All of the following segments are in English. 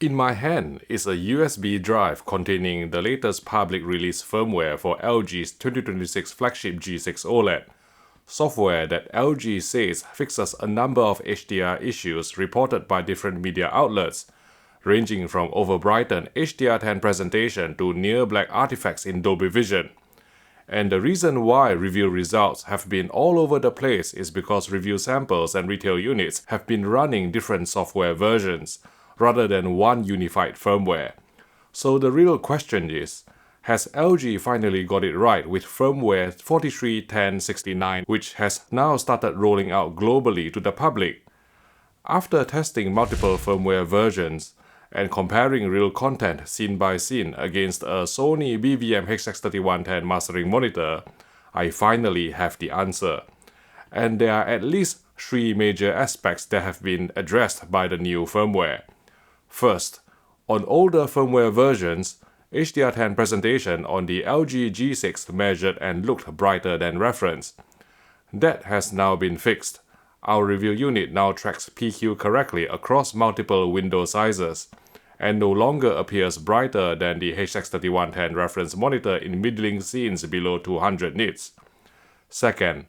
In my hand is a USB drive containing the latest public release firmware for LG's 2026 flagship G6 OLED, software that LG says fixes a number of HDR issues reported by different media outlets, ranging from over-brightened HDR10 presentation to near-black artifacts in Dolby Vision. And the reason why review results have been all over the place is because review samples and retail units have been running different software versions, rather than one unified firmware. So the real question is, has LG finally got it right with firmware 431069, which has now started rolling out globally to the public? After testing multiple firmware versions and comparing real content scene by scene against a Sony BVM HX3110 mastering monitor, I finally have the answer. And there are at least three major aspects that have been addressed by the new firmware. First, on older firmware versions, HDR10 presentation on the LG G6 measured and looked brighter than reference. That has now been fixed. Our review unit now tracks PQ correctly across multiple window sizes, and no longer appears brighter than the HX3110 reference monitor in middling scenes below 200 nits. Second,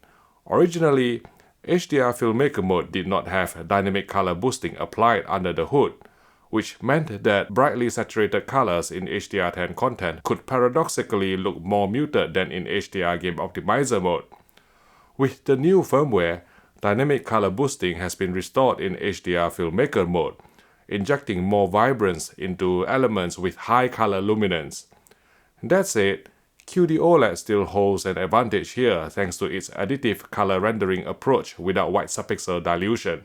originally, HDR Filmmaker mode did not have dynamic color boosting applied under the hood, which meant that brightly saturated colors in HDR10 content could paradoxically look more muted than in HDR Game Optimizer mode. With the new firmware, dynamic color boosting has been restored in HDR Filmmaker mode, injecting more vibrance into elements with high color luminance. That said, QD OLED still holds an advantage here thanks to its additive color rendering approach without white subpixel dilution.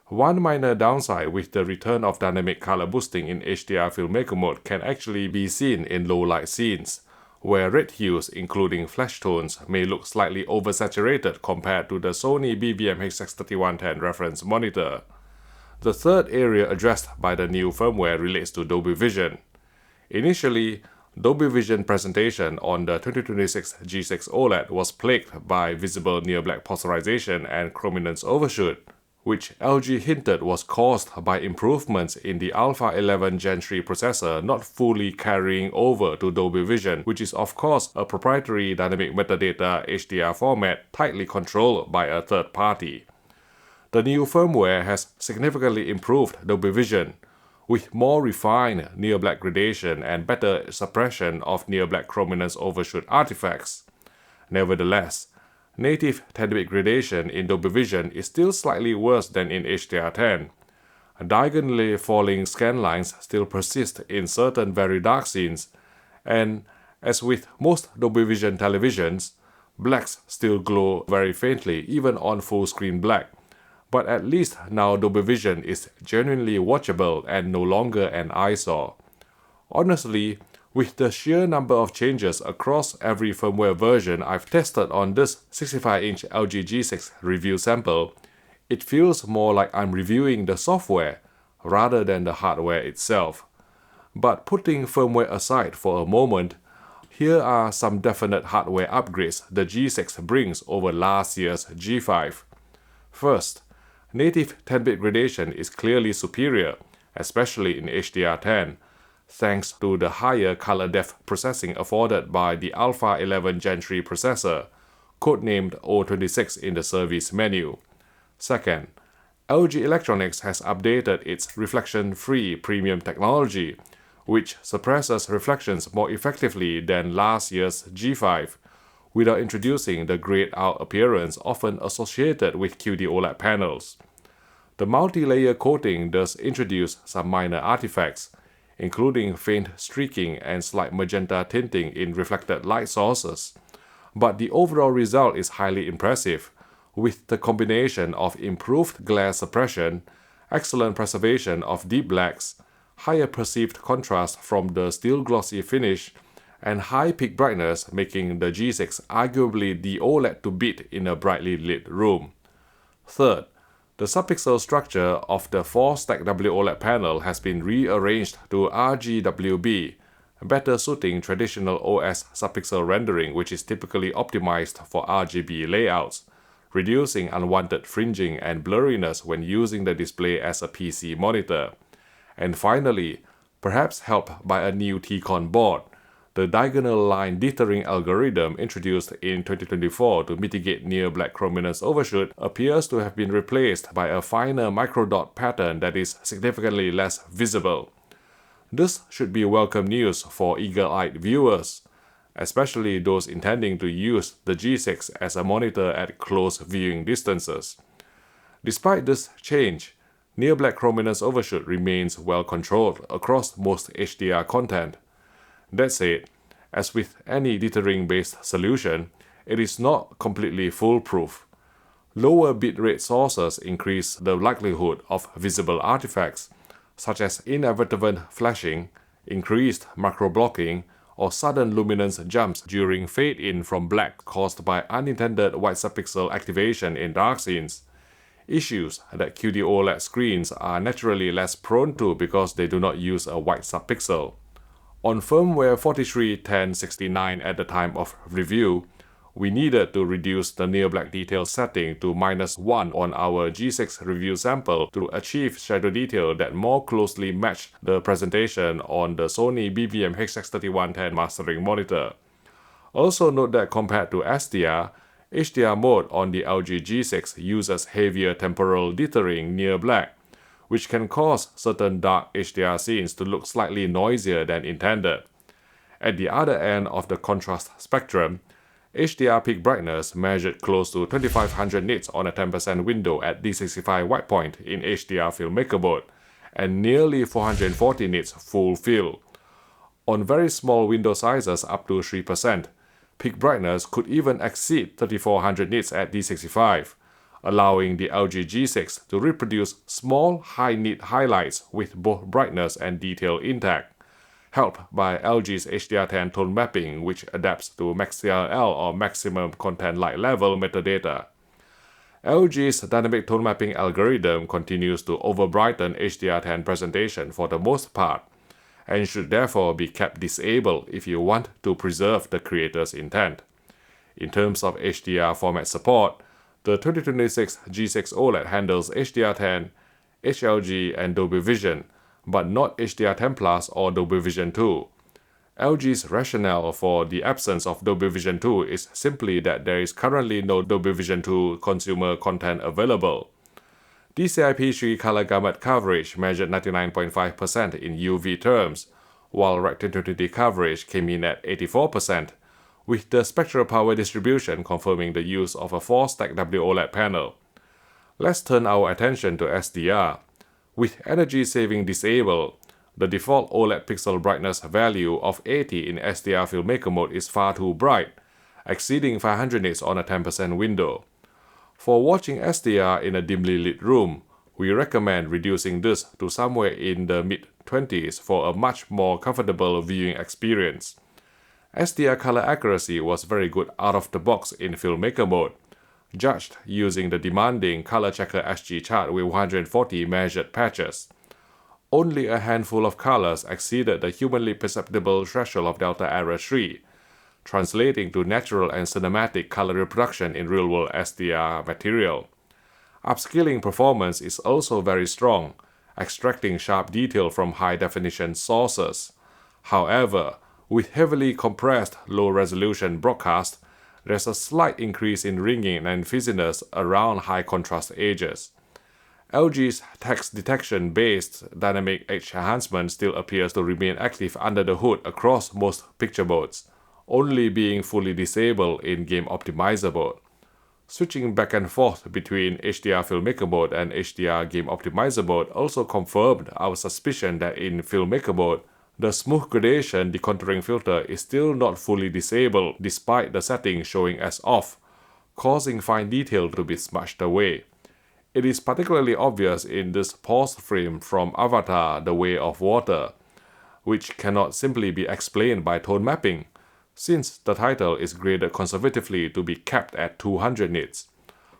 One minor downside with the return of dynamic color boosting in HDR Filmmaker mode can actually be seen in low-light scenes, where red hues including flash tones may look slightly oversaturated compared to the Sony BVM HX3110 reference monitor. The third area addressed by the new firmware relates to Dolby Vision. Initially, Dolby Vision presentation on the 2026 G6 OLED was plagued by visible near-black polarization and chrominance overshoot, which LG hinted was caused by improvements in the Alpha 11 Gen 3 processor not fully carrying over to Dolby Vision, which is of course a proprietary dynamic metadata HDR format tightly controlled by a third party. The new firmware has significantly improved Dolby Vision, with more refined near-black gradation and better suppression of near-black chrominance overshoot artifacts. Nevertheless, native 10-bit gradation in Dolby Vision is still slightly worse than in HDR10. Diagonally falling scan lines still persist in certain very dark scenes, and as with most Dolby Vision televisions, blacks still glow very faintly even on full-screen black. But at least now Dolby Vision is genuinely watchable and no longer an eyesore. Honestly, with the sheer number of changes across every firmware version I've tested on this 65-inch LG G6 review sample, it feels more like I'm reviewing the software rather than the hardware itself. But putting firmware aside for a moment, here are some definite hardware upgrades the G6 brings over last year's G5. First, native 10-bit gradation is clearly superior, especially in HDR10, thanks to the higher color depth processing afforded by the Alpha 11 Gen 3 processor, codenamed O26 in the service menu. Second, LG Electronics has updated its reflection-free premium technology, which suppresses reflections more effectively than last year's G5, without introducing the grayed-out appearance often associated with QD OLED panels. The multi-layer coating does introduce some minor artifacts, including faint streaking and slight magenta tinting in reflected light sources. But the overall result is highly impressive, with the combination of improved glare suppression, excellent preservation of deep blacks, higher perceived contrast from the still glossy finish, and high peak brightness making the G6 arguably the OLED to beat in a brightly lit room. Third, the subpixel structure of the 4-stack WOLED panel has been rearranged to RGWB, better suiting traditional OS subpixel rendering, which is typically optimized for RGB layouts, reducing unwanted fringing and blurriness when using the display as a PC monitor. And finally, perhaps helped by a new T-Con board, the diagonal line dithering algorithm introduced in 2024 to mitigate near-black chrominance overshoot appears to have been replaced by a finer microdot pattern that is significantly less visible. This should be welcome news for eagle-eyed viewers, especially those intending to use the G6 as a monitor at close viewing distances. Despite this change, near-black chrominance overshoot remains well controlled across most HDR content. That said, as with any dithering-based solution, it is not completely foolproof. Lower bitrate sources increase the likelihood of visible artifacts, such as inadvertent flashing, increased macro blocking, or sudden luminance jumps during fade-in from black caused by unintended white subpixel activation in dark scenes. Issues that QD OLED screens are naturally less prone to because they do not use a white subpixel. On firmware 43.10.69 at the time of review, we needed to reduce the near black detail setting to -1 on our G6 review sample to achieve shadow detail that more closely matched the presentation on the Sony BBM HX3110 mastering monitor. Also note that compared to SDR, HDR mode on the LG G6 uses heavier temporal dithering near black, which can cause certain dark HDR scenes to look slightly noisier than intended. At the other end of the contrast spectrum, HDR peak brightness measured close to 2500 nits on a 10% window at D65 white point in HDR filmmaker mode, and nearly 440 nits full fill. On very small window sizes up to 3%, peak brightness could even exceed 3400 nits at D65, allowing the LG G6 to reproduce small high-nit highlights with both brightness and detail intact, helped by LG's HDR10 tone mapping, which adapts to MaxCLL or maximum content light level metadata. LG's dynamic tone mapping algorithm continues to overbrighten HDR10 presentation for the most part, and should therefore be kept disabled if you want to preserve the creator's intent. In terms of HDR format support, the 2026 G6 OLED handles HDR10, HLG, and Dolby Vision, but not HDR10 Plus or Dolby Vision 2. LG's rationale for the absence of Dolby Vision 2 is simply that there is currently no Dolby Vision 2 consumer content available. DCI-P3 color gamut coverage measured 99.5% in UV terms, while Rec 1020 coverage came in at 84%, with the spectral power distribution confirming the use of a 4-stack WOLED panel. Let's turn our attention to SDR. With energy saving disabled, the default OLED pixel brightness value of 80 in SDR filmmaker mode is far too bright, exceeding 500 nits on a 10% window. For watching SDR in a dimly lit room, we recommend reducing this to somewhere in the mid-20s for a much more comfortable viewing experience. SDR color accuracy was very good out of the box in filmmaker mode, judged using the demanding color checker SG chart with 140 measured patches. Only a handful of colors exceeded the humanly perceptible threshold of delta error 3, translating to natural and cinematic color reproduction in real-world SDR material. Upscaling performance is also very strong, extracting sharp detail from high-definition sources. However, with heavily compressed low-resolution broadcast, there's a slight increase in ringing and fizziness around high-contrast edges. LG's text detection-based dynamic edge enhancement still appears to remain active under the hood across most picture modes, only being fully disabled in Game Optimizer mode. Switching back and forth between HDR Filmmaker mode and HDR Game Optimizer mode also confirmed our suspicion that in Filmmaker mode, the smooth gradation decontouring filter is still not fully disabled despite the setting showing as off, causing fine detail to be smudged away. It is particularly obvious in this pause frame from Avatar: The Way of Water, which cannot simply be explained by tone mapping, since the title is graded conservatively to be capped at 200 nits.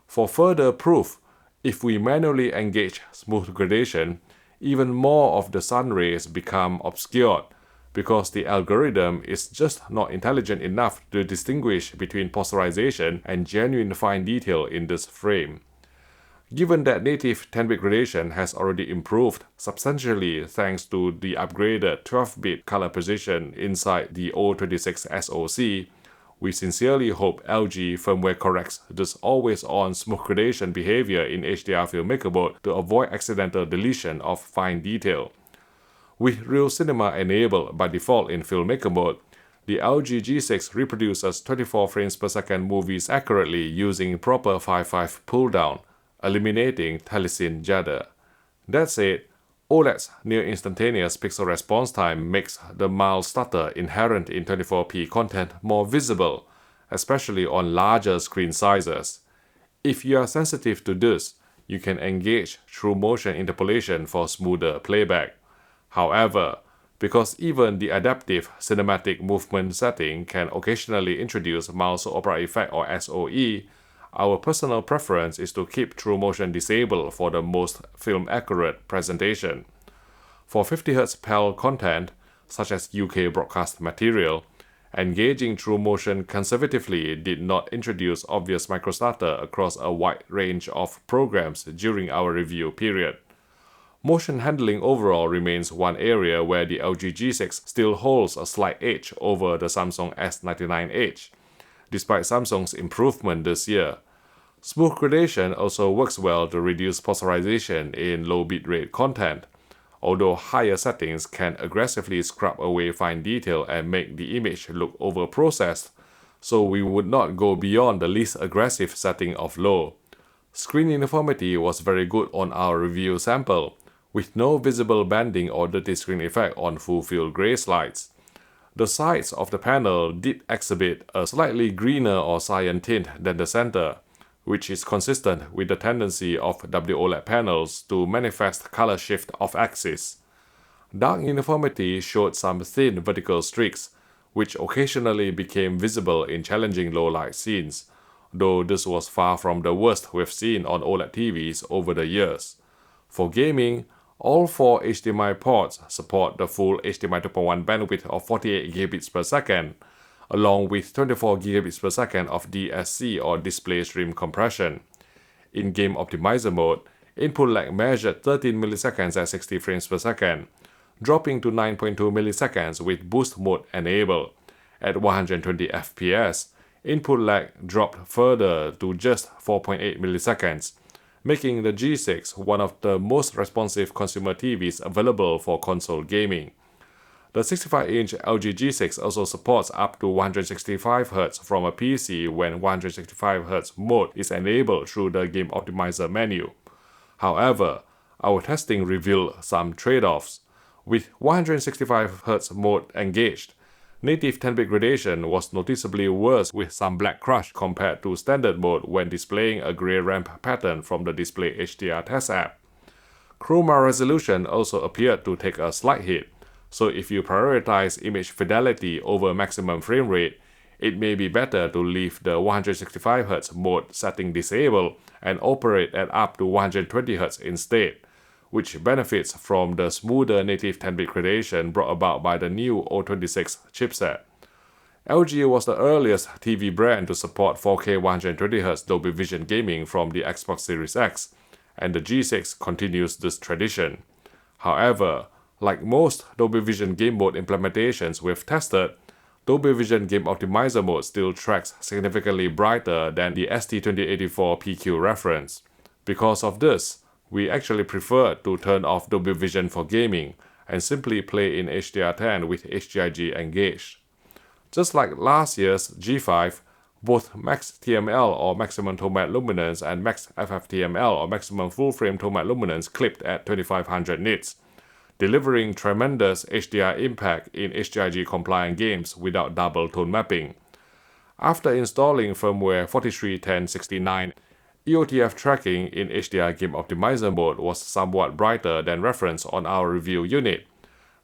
For further proof, if we manually engage smooth gradation, even more of the sun rays become obscured, because the algorithm is just not intelligent enough to distinguish between posterization and genuine fine detail in this frame. Given that native 10-bit gradation has already improved substantially thanks to the upgraded 12-bit color precision inside the O26 SoC, we sincerely hope LG firmware corrects this always-on smooth gradation behavior in HDR filmmaker mode to avoid accidental deletion of fine detail. With Real Cinema enabled by default in filmmaker mode, the LG G6 reproduces 24 frames per second movies accurately using proper 5.5 pull-down, eliminating telecine jitter. That said, OLED's near-instantaneous pixel response time makes the mild stutter inherent in 24p content more visible, especially on larger screen sizes. If you are sensitive to this, you can engage true motion interpolation for smoother playback. However, because even the adaptive cinematic movement setting can occasionally introduce mild soap opera effect or SOE, our personal preference is to keep true motion disabled for the most film-accurate presentation. For 50Hz PAL content, such as UK broadcast material, engaging true motion conservatively did not introduce obvious microstutter across a wide range of programs during our review period. Motion handling overall remains one area where the LG G6 still holds a slight edge over the Samsung S99H, despite Samsung's improvement this year. Smooth gradation also works well to reduce polarization in low bitrate content, although higher settings can aggressively scrub away fine detail and make the image look overprocessed, so we would not go beyond the least aggressive setting of low. Screen uniformity was very good on our review sample, with no visible banding or dirty screen effect on full-field gray slides. The sides of the panel did exhibit a slightly greener or cyan tint than the center, which is consistent with the tendency of WOLED panels to manifest color shift of axis. Dark uniformity showed some thin vertical streaks, which occasionally became visible in challenging low-light scenes, though this was far from the worst we've seen on OLED TVs over the years. For gaming, all 4 HDMI ports support the full HDMI 2.1 bandwidth of 48 gigabits per second, along with 24 gigabits per second of DSC or display stream compression. In game optimizer mode, input lag measured 13 milliseconds at 60 frames per second, dropping to 9.2 milliseconds with boost mode enabled. At 120 FPS, input lag dropped further to just 4.8 milliseconds, making the G6 one of the most responsive consumer TVs available for console gaming. The 65-inch LG G6 also supports up to 165Hz from a PC when 165Hz mode is enabled through the Game Optimizer menu. However, our testing revealed some trade-offs. With 165Hz mode engaged, native 10-bit gradation was noticeably worse with some black crush compared to standard mode when displaying a gray ramp pattern from the Display HDR test app. Chroma resolution also appeared to take a slight hit, so if you prioritize image fidelity over maximum frame rate, it may be better to leave the 165Hz mode setting disabled and operate at up to 120Hz instead, which benefits from the smoother native 10-bit gradation brought about by the new O26 chipset. LG was the earliest TV brand to support 4K 120Hz Dolby Vision gaming from the Xbox Series X, and the G6 continues this tradition. However, like most Dolby Vision game mode implementations we've tested, Dolby Vision Game Optimizer mode still tracks significantly brighter than the ST2084 PQ reference. Because of this, we actually prefer to turn off Dolby Vision for gaming and simply play in HDR10 with HDRG engaged. Just like last year's G5, both Max TML or maximum total luminance and Max FFTML or maximum full frame total luminance clipped at 2500 nits, delivering tremendous HDR impact in HDRG compliant games without double tone mapping. After installing firmware 431069, EOTF tracking in HDR Game Optimizer mode was somewhat brighter than reference on our review unit,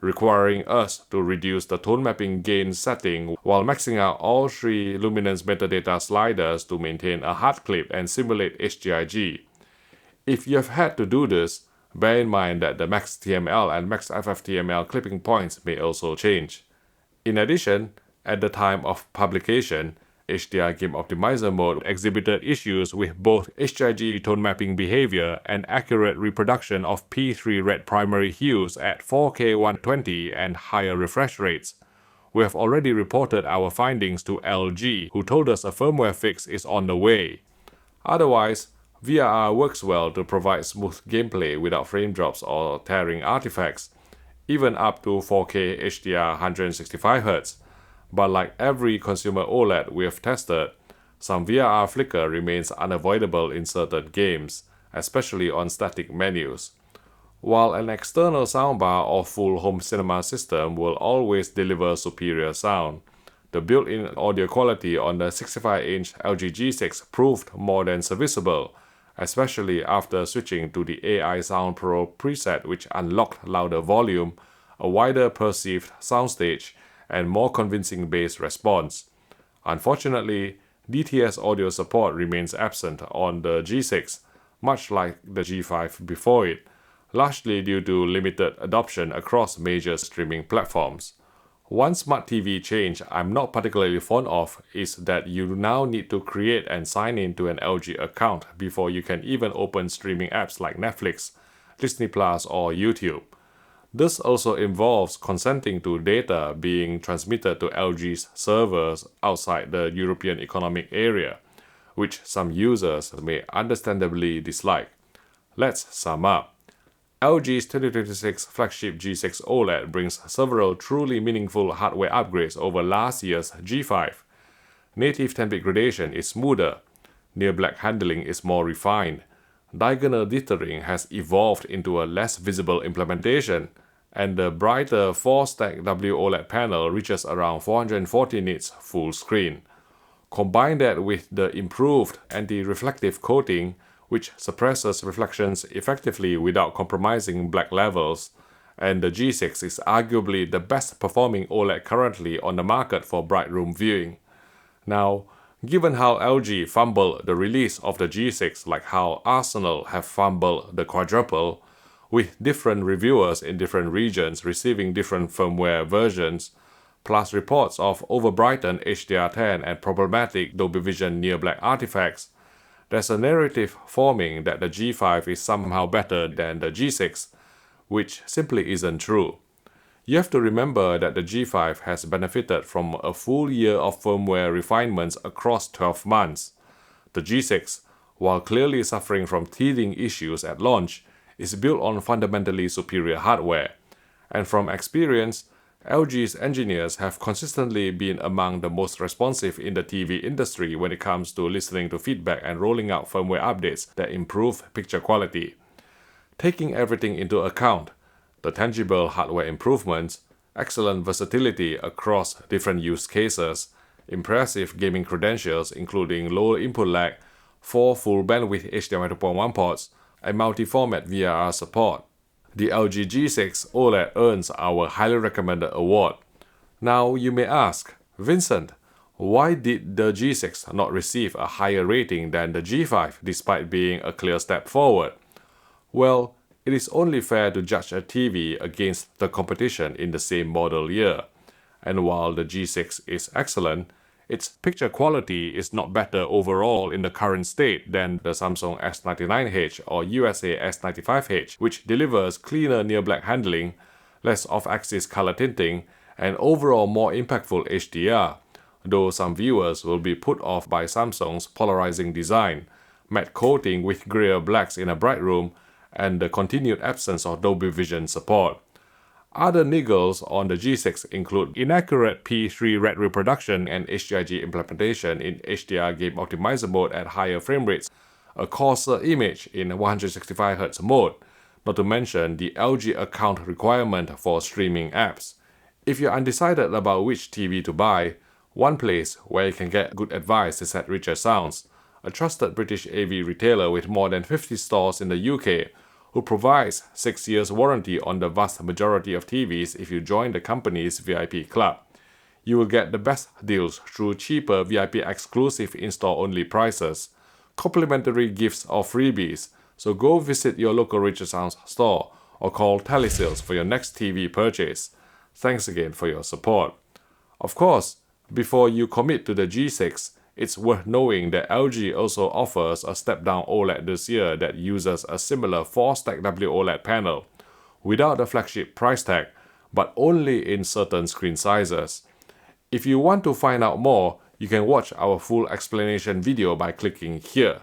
requiring us to reduce the tone mapping gain setting while maxing out all 3 luminance metadata sliders to maintain a hard clip and simulate HDRG. If you have had to do this, bear in mind that the Max TML and Max FFTML clipping points may also change. In addition, at the time of publication, HDR Game Optimizer mode exhibited issues with both HIG tone mapping behavior and accurate reproduction of P3 red primary hues at 4K 120 and higher refresh rates. We have already reported our findings to LG, who told us a firmware fix is on the way. Otherwise, VRR works well to provide smooth gameplay without frame drops or tearing artifacts, even up to 4K HDR 165Hz. But like every consumer OLED we have tested, some VRR flicker remains unavoidable in certain games, especially on static menus. While an external soundbar or full home cinema system will always deliver superior sound, the built-in audio quality on the 65-inch LG G6 proved more than serviceable, especially after switching to the AI Sound Pro preset, which unlocked louder volume, a wider perceived soundstage, and more convincing bass response. Unfortunately, DTS audio support remains absent on the G6, much like the G5 before it, largely due to limited adoption across major streaming platforms. One smart TV change I'm not particularly fond of is that you now need to create and sign in to an LG account before you can even open streaming apps like Netflix, Disney Plus, or YouTube. This also involves consenting to data being transmitted to LG's servers outside the European Economic Area, which some users may understandably dislike. Let's sum up. LG's 2026 flagship G6 OLED brings several truly meaningful hardware upgrades over last year's G5. Native 10-bit gradation is smoother, near black handling is more refined, diagonal dithering has evolved into a less visible implementation, and the brighter 4-stack WOLED panel reaches around 440 nits full screen. Combine that with the improved anti-reflective coating, which suppresses reflections effectively without compromising black levels, and the G6 is arguably the best performing OLED currently on the market for bright room viewing. Now, given how LG fumbled the release of the G6 like how Arsenal have fumbled the quadruple, with different reviewers in different regions receiving different firmware versions, plus reports of overbrightened HDR10 and problematic Dolby Vision near black artifacts, there's a narrative forming that the G5 is somehow better than the G6, which simply isn't true. You have to remember that the G5 has benefited from a full year of firmware refinements across 12 months. The G6, while clearly suffering from teething issues at launch, is built on fundamentally superior hardware. And from experience, LG's engineers have consistently been among the most responsive in the TV industry when it comes to listening to feedback and rolling out firmware updates that improve picture quality. Taking everything into account, the tangible hardware improvements, excellent versatility across different use cases, impressive gaming credentials including low input lag, 4 full bandwidth HDMI 2.1 ports, and multi-format VRR support, the LG G6 OLED earns our highly recommended award. Now you may ask, Vincent, why did the G6 not receive a higher rating than the G5 despite being a clear step forward? Well, it is only fair to judge a TV against the competition in the same model year. And while the G6 is excellent, its picture quality is not better overall in the current state than the Samsung S99H or USA S95H, which delivers cleaner near-black handling, less off-axis color tinting, and overall more impactful HDR, though some viewers will be put off by Samsung's polarizing design, matte coating with grayer blacks in a bright room, and the continued absence of Dolby Vision support. Other niggles on the G6 include inaccurate P3 red reproduction and HIG implementation in HDR Game Optimizer mode at higher frame rates, a coarser image in 165Hz mode, not to mention the LG account requirement for streaming apps. If you're undecided about which TV to buy, one place where you can get good advice is at Richer Sounds, a trusted British AV retailer with more than 50 stores in the UK, who provides 6 years warranty on the vast majority of TVs if you join the company's VIP club. You will get the best deals through cheaper VIP exclusive in-store only prices, complimentary gifts or freebies, so go visit your local Richer Sounds store or call telesales for your next TV purchase. Thanks again for your support. Of course, before you commit to the G6, It's worth knowing that LG also offers a step-down OLED this year that uses a similar 4-stack WOLED panel, without the flagship price tag, but only in certain screen sizes. If you want to find out more, you can watch our full explanation video by clicking here.